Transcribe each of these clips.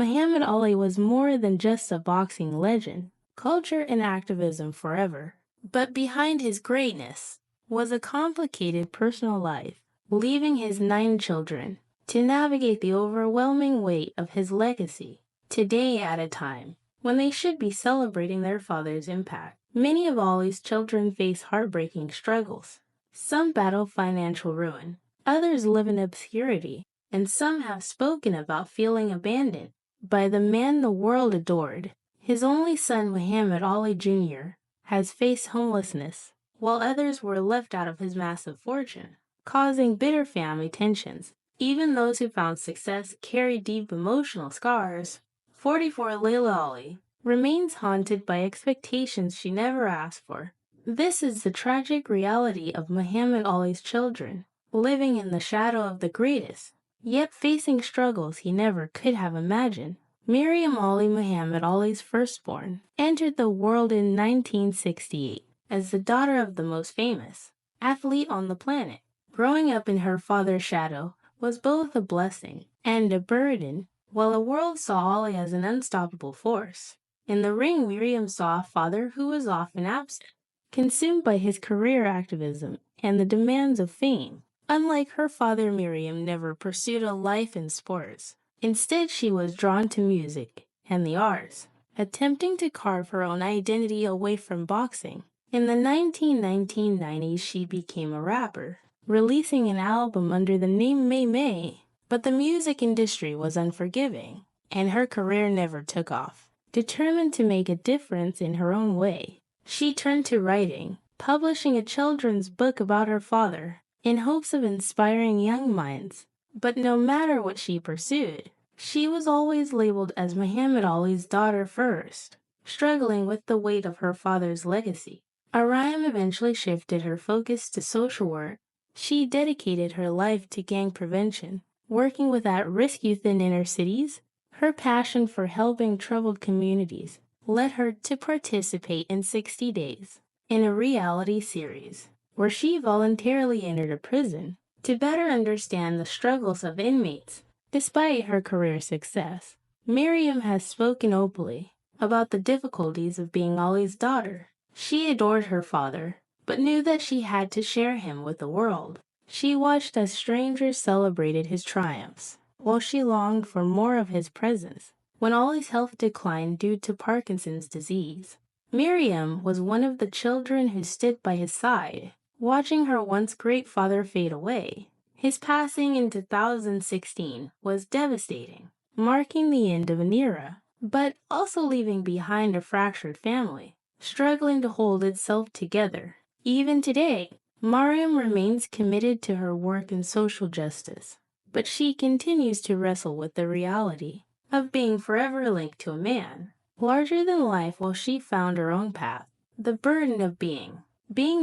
Muhammad Ali was more than just a boxing legend, culture and activism forever. But behind his greatness was a complicated personal life, leaving his 9 children to navigate the overwhelming weight of his legacy. Today, at a time when they should be celebrating their father's impact, many of Ali's children face heartbreaking struggles. Some battle financial ruin, others live in obscurity, and some have spoken about feeling abandoned by the man the world adored. His only son, Muhammad Ali Jr., has faced homelessness, while others were left out of his massive fortune, causing bitter family tensions. Even those who found success carry deep emotional scars. 44 Layla Ali remains haunted by expectations she never asked for. This is the tragic reality of Muhammad Ali's children, living in the shadow of the greatest, yet facing struggles he never could have imagined. Miriam Ali, Muhammad Ali's firstborn, entered the world in 1968 as the daughter of the most famous athlete on the planet. Growing up in her father's shadow was both a blessing and a burden. While the world saw Ali as an unstoppable force, in the ring Miriam saw a father who was often absent, consumed by his career activism and the demands of fame. Unlike her father, Miriam never pursued a life in sports. Instead, she was drawn to music and the arts, attempting to carve her own identity away from boxing. In the 1990s, she became a rapper, releasing an album under the name May May. But the music industry was unforgiving, and her career never took off. Determined to make a difference in her own way, she turned to writing, publishing a children's book about her father, in hopes of inspiring young minds. But no matter what she pursued, she was always labeled as Muhammad Ali's daughter first, struggling with the weight of her father's legacy. Ariam eventually shifted her focus to social work. She dedicated her life to gang prevention, working with at-risk youth in inner cities. Her passion for helping troubled communities led her to participate in 60 Days, in a reality series, where she voluntarily entered a prison to better understand the struggles of inmates. Despite her career success, Miriam has spoken openly about the difficulties of being Ali's daughter. She adored her father, but knew that she had to share him with the world. She watched as strangers celebrated his triumphs, while she longed for more of his presence. When Ali's health declined due to Parkinson's disease, Miriam was one of the children who stood by his side, watching her once great father fade away. His passing in 2016 was devastating, marking the end of an era, but also leaving behind a fractured family, struggling to hold itself together. Even today, Miriam remains committed to her work in social justice, but she continues to wrestle with the reality of being forever linked to a man larger than life while she found her own path. The burden of being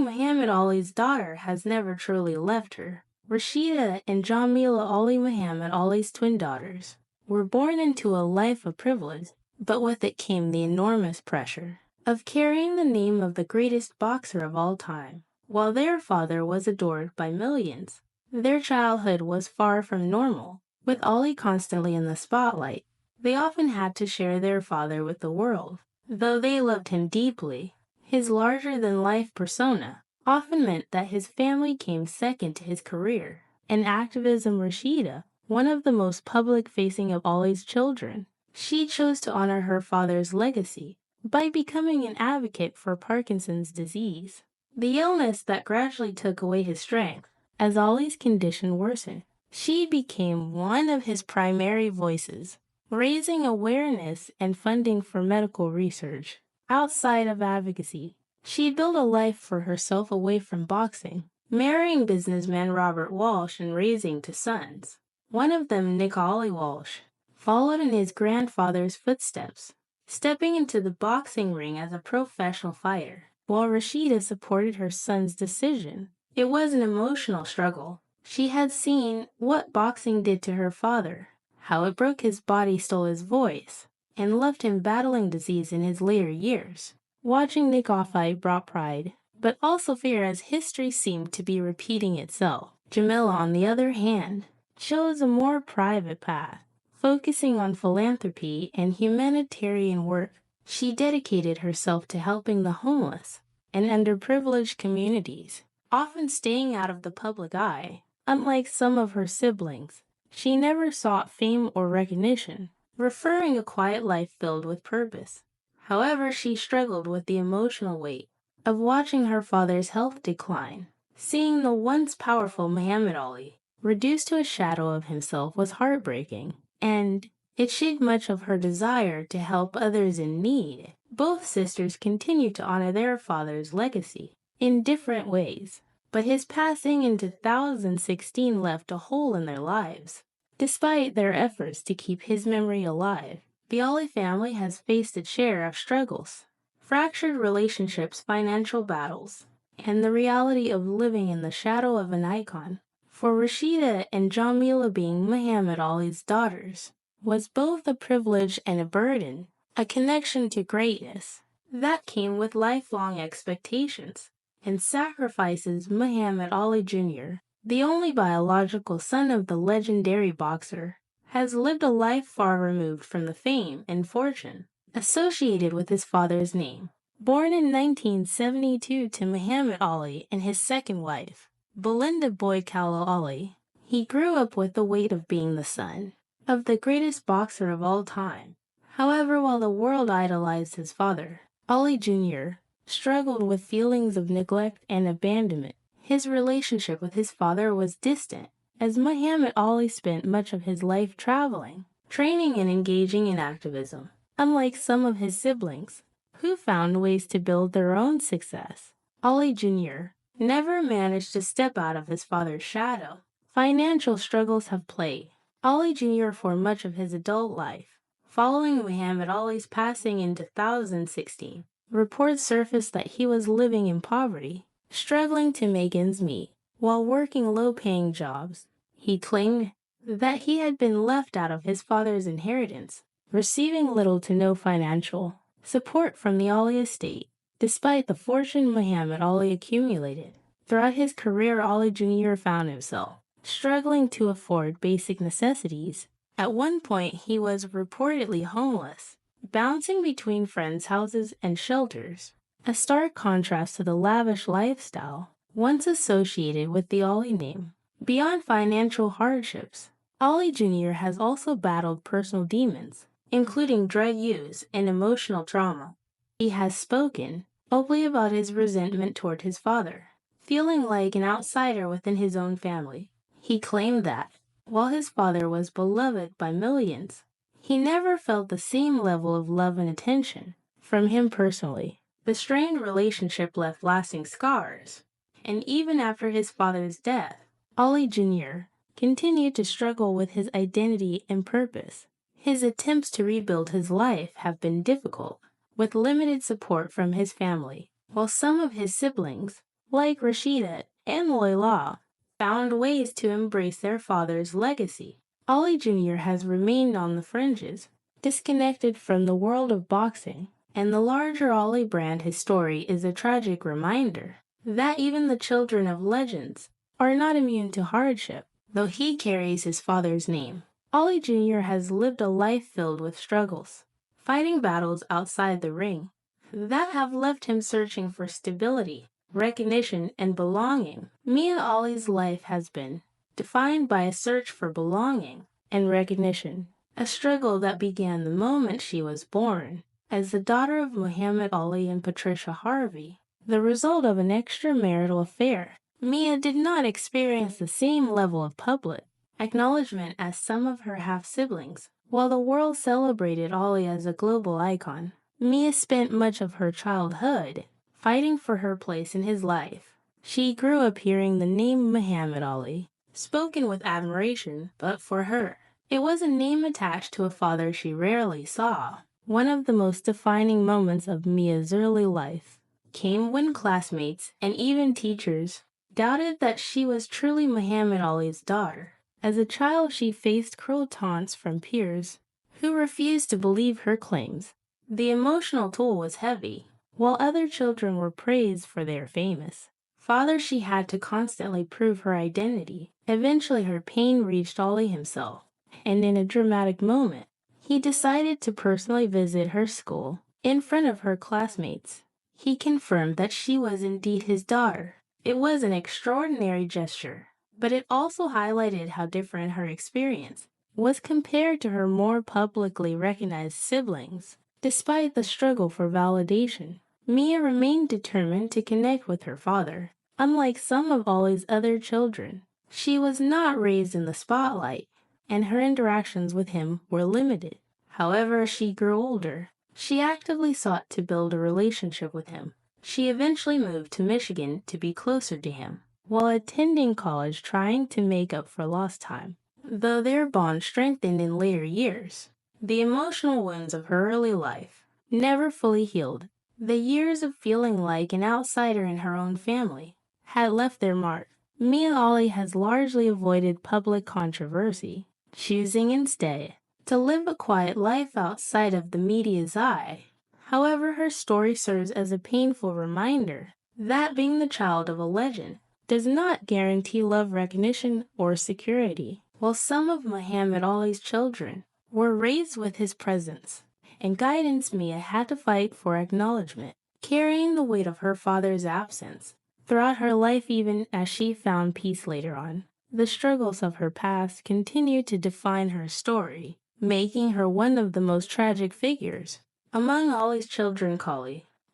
Muhammad Ali's daughter has never truly left her. Rashida and Jamila Ali, Muhammad Ali's twin daughters, were born into a life of privilege, but with it came the enormous pressure of carrying the name of the greatest boxer of all time. While their father was adored by millions, their childhood was far from normal. With Ali constantly in the spotlight, they often had to share their father with the world. Though they loved him deeply, his larger-than-life persona often meant that his family came second to his career. In activism, Rashida, one of the most public-facing of Ali's children, she chose to honor her father's legacy by becoming an advocate for Parkinson's disease, the illness that gradually took away his strength. As Ali's condition worsened, she became one of his primary voices, raising awareness and funding for medical research. Outside of advocacy, she built a life for herself away from boxing, marrying businessman Robert Walsh and raising 2 sons. One of them, Nick Ali Walsh, followed in his grandfather's footsteps, stepping into the boxing ring as a professional fighter, while Rashida supported her son's decision. It was an emotional struggle. She had seen what boxing did to her father, how it broke his body, stole his voice, and left him battling disease in his later years. Watching Nick fight brought pride, but also fear as history seemed to be repeating itself. Jamila, on the other hand, chose a more private path, Focusing on philanthropy and humanitarian work, she dedicated herself to helping the homeless and underprivileged communities, often staying out of the public eye. Unlike some of her siblings, she never sought fame or recognition, preferring a quiet life filled with purpose. However, she struggled with the emotional weight of watching her father's health decline. Seeing the once powerful Muhammad Ali reduced to a shadow of himself was heartbreaking, and it shaped much of her desire to help others in need. Both sisters continued to honor their father's legacy in different ways, but his passing in 2016 left a hole in their lives. Despite their efforts to keep his memory alive, the Ali family has faced its share of struggles, fractured relationships, financial battles, and the reality of living in the shadow of an icon. For Rashida and Jamila, being Muhammad Ali's daughters was both a privilege and a burden, a connection to greatness that came with lifelong expectations and sacrifices. Muhammad Ali Jr., the only biological son of the legendary boxer, has lived a life far removed from the fame and fortune associated with his father's name. Born in 1972 to Muhammad Ali and his second wife, Belinda Boyd-Callow Ali, he grew up with the weight of being the son of the greatest boxer of all time. However, while the world idolized his father, Ali Jr. struggled with feelings of neglect and abandonment. His relationship with his father was distant, as Muhammad Ali spent much of his life traveling, training, and engaging in activism. Unlike some of his siblings, who found ways to build their own success, Ali Jr. never managed to step out of his father's shadow. Financial struggles have plagued Ali Jr. for much of his adult life. Following Muhammad Ali's passing in 2016, reports surfaced that he was living in poverty, struggling to make ends meet while working low-paying jobs. He claimed that he had been left out of his father's inheritance, receiving little to no financial support from the Ali estate. Despite the fortune Muhammad Ali accumulated throughout his career, Ali Jr. found himself struggling to afford basic necessities. At one point, he was reportedly homeless, bouncing between friends' houses and shelters, a stark contrast to the lavish lifestyle once associated with the Ali name. Beyond financial hardships, Ali Jr. has also battled personal demons, including drug use and emotional trauma. He has spoken openly about his resentment toward his father, feeling like an outsider within his own family. He claimed that, while his father was beloved by millions, he never felt the same level of love and attention from him personally. The strained relationship left lasting scars, and even after his father's death, Ali Jr. continued to struggle with his identity and purpose. His attempts to rebuild his life have been difficult, with limited support from his family, while some of his siblings, like Rashida and Layla, found ways to embrace their father's legacy. Ali Jr. has remained on the fringes, disconnected from the world of boxing, and the larger Ali brand. His story is a tragic reminder that even the children of legends are not immune to hardship. Though he carries his father's name, Ali Jr. has lived a life filled with struggles, fighting battles outside the ring that have left him searching for stability, recognition, and belonging. Mia Ali's life has been defined by a search for belonging and recognition, a struggle that began the moment she was born. As the daughter of Muhammad Ali and Patricia Harvey, the result of an extramarital affair, Mia did not experience the same level of public acknowledgement as some of her half-siblings. While the world celebrated Ali as a global icon, Mia spent much of her childhood fighting for her place in his life. She grew up hearing the name Muhammad Ali spoken with admiration, but for her, it was a name attached to a father she rarely saw. One of the most defining moments of Mia's early life came when classmates and even teachers doubted that she was truly Muhammad Ali's daughter. As a child, she faced cruel taunts from peers who refused to believe her claims. The emotional toll was heavy. While other children were praised for their famous father, she had to constantly prove her identity. Eventually, her pain reached Ali himself. and in a dramatic moment, he decided to personally visit her school in front of her classmates. He confirmed that she was indeed his daughter. It was an extraordinary gesture, but it also highlighted how different her experience was compared to her more publicly recognized siblings. Despite the struggle for validation, Mia remained determined to connect with her father. Unlike some of Ollie's other children, she was not raised in the spotlight, and her interactions with him were limited. However, as she grew older, she actively sought to build a relationship with him. She eventually moved to Michigan to be closer to him, while attending college trying to make up for lost time. Though their bond strengthened in later years, the emotional wounds of her early life never fully healed. The years of feeling like an outsider in her own family had left their mark. Mia Ali has largely avoided public controversy, choosing instead to live a quiet life outside of the media's eye. However, her story serves as a painful reminder that being the child of a legend does not guarantee love, recognition, or security. While some of Muhammad Ali's children were raised with his presence and guidance, Mia had to fight for acknowledgement, carrying the weight of her father's absence throughout her life even as she found peace later on. The struggles of her past continue to define her story, making her one of the most tragic figures among Ali's children.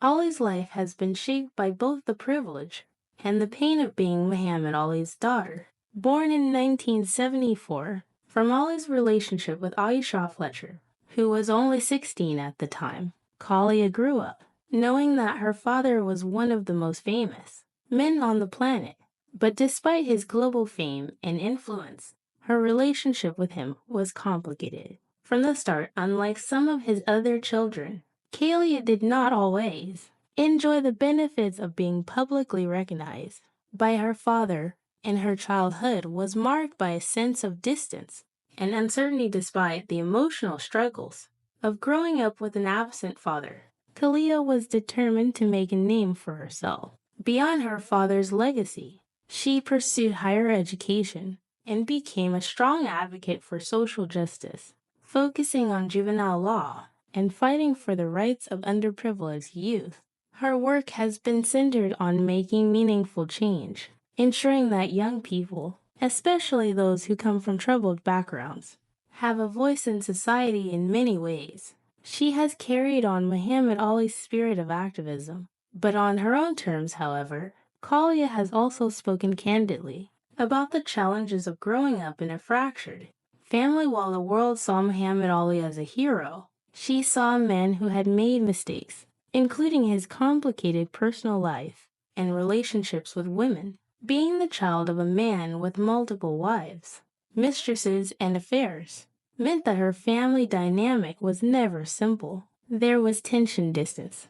Ali's life has been shaped by both the privilege and the pain of being Muhammad Ali's daughter. Born in 1974, from Ali's relationship with Aisha Fletcher, who was only 16 at the time, Kalia grew up knowing that her father was one of the most famous men on the planet. But despite his global fame and influence, her relationship with him was complicated. From the start, unlike some of his other children, Kalia did not always enjoy the benefits of being publicly recognized by her father, and her childhood was marked by a sense of distance and uncertainty despite the emotional struggles of growing up with an absent father. Kalia was determined to make a name for herself beyond her father's legacy. She pursued higher education and became a strong advocate for social justice, focusing on juvenile law and fighting for the rights of underprivileged youth. Her work has been centered on making meaningful change, ensuring that young people, especially those who come from troubled backgrounds, have a voice in society in many ways. She has carried on Muhammad Ali's spirit of activism, but on her own terms, however. Kalia has also spoken candidly about the challenges of growing up in a fractured family. While the world saw Muhammad Ali as a hero, she saw a man who had made mistakes, including his complicated personal life and relationships with women. Being the child of a man with multiple wives, mistresses, and affairs meant that her family dynamic was never simple. There was tension, distance,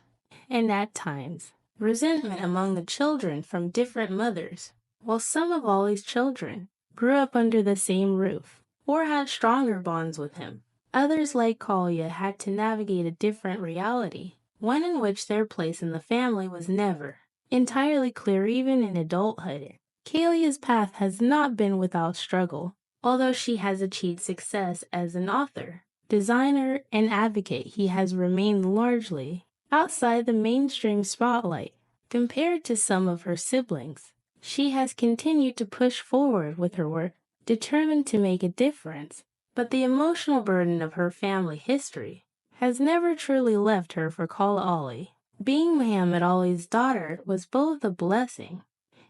and at times, resentment among the children from different mothers. While some of Ali's children grew up under the same roof or had stronger bonds with him, others like Kalia had to navigate a different reality, one in which their place in the family was never entirely clear even in adulthood. Kalia's path has not been without struggle, although she has achieved success as an author, designer, and advocate. He has remained largely outside the mainstream spotlight. Compared to some of her siblings, she has continued to push forward with her work, determined to make a difference. But the emotional burden of her family history has never truly left her. For Layla Ali, being Muhammad Ali's daughter was both a blessing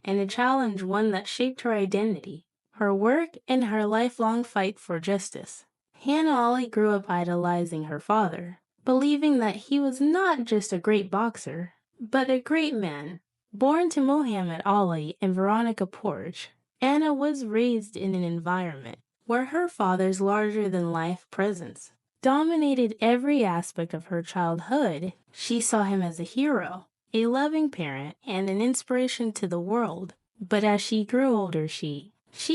and a challenge, one that shaped her identity, her work, and her lifelong fight for justice. Hannah Ali grew up idolizing her father, believing that he was not just a great boxer, but a great man. Born to Muhammad Ali and Veronica Porge, Anna was raised in an environment where her father's larger-than-life presence dominated every aspect of her childhood. She saw him as a hero, a loving parent, and an inspiration to the world. But as she grew older, she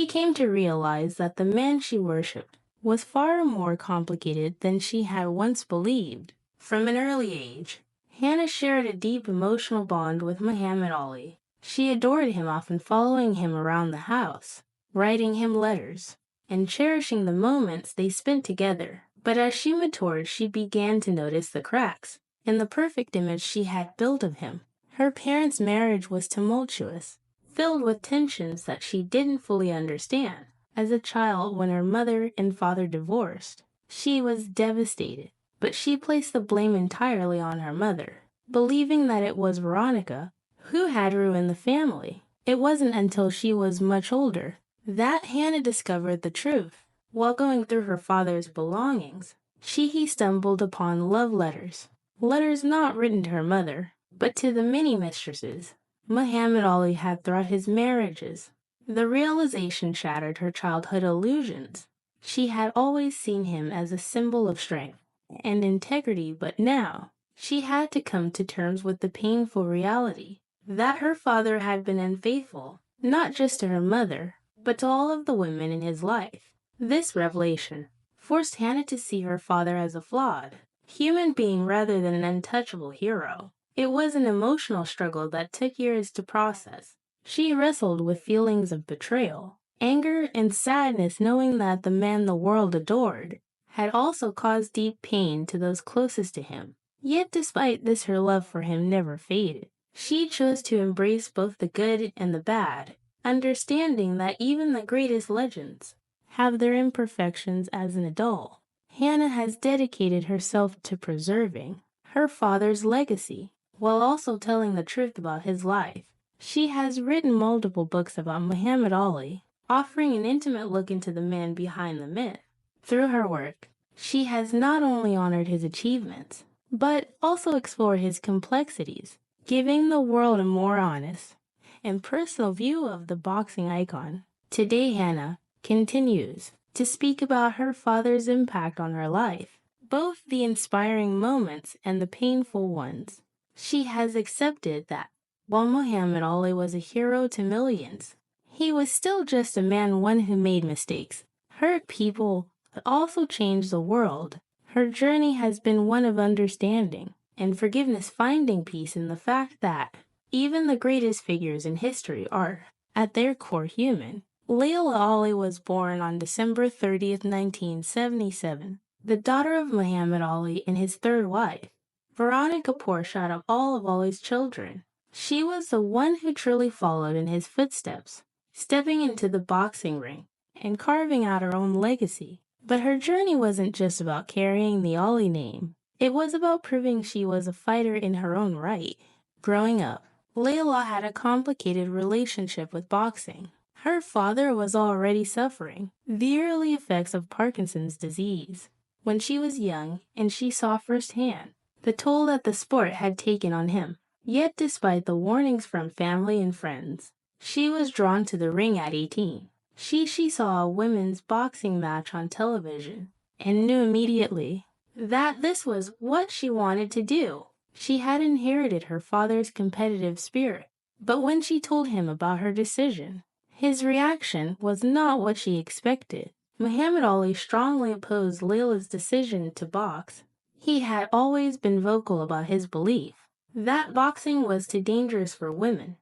came to realize that the man she worshipped was far more complicated than she had once believed. From an early age, Hannah shared a deep emotional bond with Muhammad Ali. She adored him, often following him around the house, writing him letters, and cherishing the moments they spent together. But as she matured, she began to notice the cracks in the perfect image she had built of him. Her parents' marriage was tumultuous, filled with tensions that she didn't fully understand. As a child, when her mother and father divorced, she was devastated, but she placed the blame entirely on her mother, believing that it was Veronica who had ruined the family. It wasn't until she was much older that Hannah discovered the truth. While going through her father's belongings, she stumbled upon love letters. Letters not written to her mother, but to the many mistresses Muhammad Ali had throughout his marriages. The realization shattered her childhood illusions. She had always seen him as a symbol of strength and integrity, but now she had to come to terms with the painful reality that her father had been unfaithful, not just to her mother, but to all of the women in his life. This revelation forced Hannah to see her father as a flawed human being rather than an untouchable hero. It was an emotional struggle that took years to process. She wrestled with feelings of betrayal, anger, and sadness, knowing that the man the world adored had also caused deep pain to those closest to him. Yet despite this, her love for him never faded. She chose to embrace both the good and the bad, understanding that even the greatest legends have their imperfections. As an adult, Hannah has dedicated herself to preserving her father's legacy, while also telling the truth about his life. She has written multiple books about Muhammad Ali, offering an intimate look into the man behind the myth. Through her work, she has not only honored his achievements, but also explored his complexities, giving the world a more honest and personal view of the boxing icon. Today, Hannah continues to speak about her father's impact on her life, both the inspiring moments and the painful ones. She has accepted that while Muhammad Ali was a hero to millions, he was still just a man, one who made mistakes, hurt people, but also changed the world. Her journey has been one of understanding and forgiveness, finding peace in the fact that even the greatest figures in history are, at their core, human. Layla Ali was born on December 30th, 1977, the daughter of Muhammad Ali and his third wife, Veronica Porsche. Out of all of Ali's children, she was the one who truly followed in his footsteps, stepping into the boxing ring and carving out her own legacy. But her journey wasn't just about carrying the Ali name. It was about proving she was a fighter in her own right. Growing up, Layla had a complicated relationship with boxing. Her father was already suffering the early effects of Parkinson's disease when she was young, and she saw firsthand the toll that the sport had taken on him. Yet despite the warnings from family and friends, she was drawn to the ring at 18. She saw a women's boxing match on television and knew immediately that this was what she wanted to do. She had inherited her father's competitive spirit, but when she told him about her decision, his reaction was not what she expected. Muhammad Ali strongly opposed Layla's decision to box. He had always been vocal about his belief that boxing was too dangerous for women,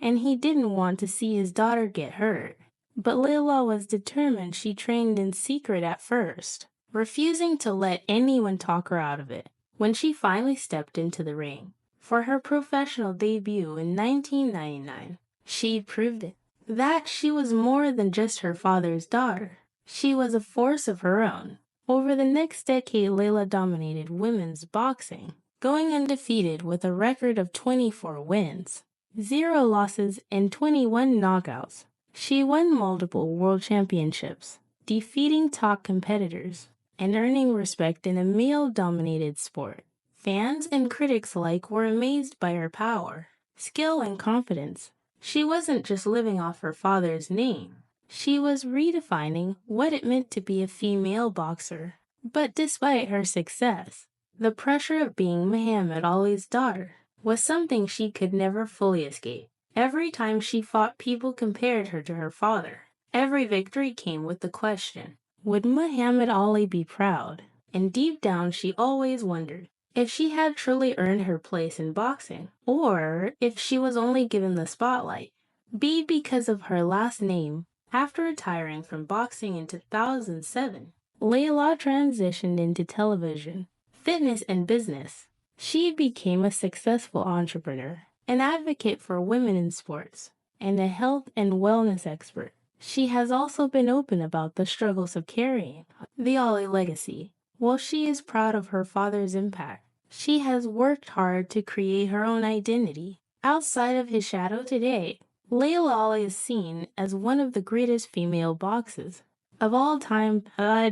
and he didn't want to see his daughter get hurt. But Layla was determined. She trained in secret at first, refusing to let anyone talk her out of it. When she finally stepped into the ring for her professional debut in 1999, she proved it, that she was more than just her father's daughter. She was a force of her own. Over the next decade, Layla dominated women's boxing, going undefeated with a record of 24 wins, 0 losses, and 21 knockouts. She won multiple world championships, defeating top competitors and earning respect in a male-dominated sport. Fans and critics alike were amazed by her power, skill, and confidence. She wasn't just living off her father's name. She was redefining what it meant to be a female boxer. But despite her success, the pressure of being Muhammad Ali's daughter was something she could never fully escape. Every time she fought, people compared her to her father. Every victory came with the question, would Muhammad Ali be proud? And deep down, she always wondered if she had truly earned her place in boxing, or if she was only given the spotlight. Because of her last name, After retiring from boxing in 2007, Layla transitioned into television, fitness, and business. She became a successful entrepreneur, an advocate for women in sports, and a health and wellness expert. She has also been open about the struggles of carrying the Ali legacy. While she is proud of her father's impact, she has worked hard to create her own identity. Outside of his shadow today, Layla Ali is seen as one of the greatest female boxers of all time,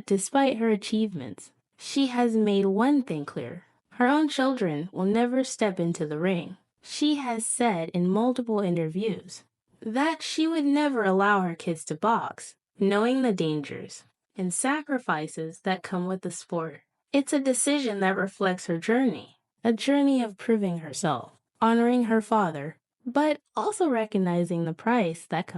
despite her achievements. She has made one thing clear: her own children will never step into the ring. She has said in multiple interviews that she would never allow her kids to box, knowing the dangers and sacrifices that come with the sport. It's a decision that reflects her journey, a journey of proving herself, honoring her father, but also recognizing the price that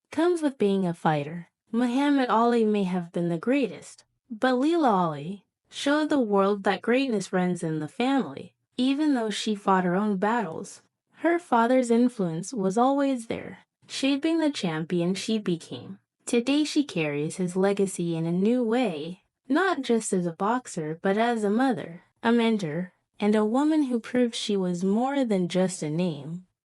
comes with being a fighter. Muhammad Ali may have been the greatest, but Layla Ali showed the world that greatness runs in the family. Even though she fought her own battles, her father's influence was always there, shaping the champion she became. Today she carries his legacy in a new way, not just as a boxer, but as a mother, a mentor, and a woman who proved she was more than just a name.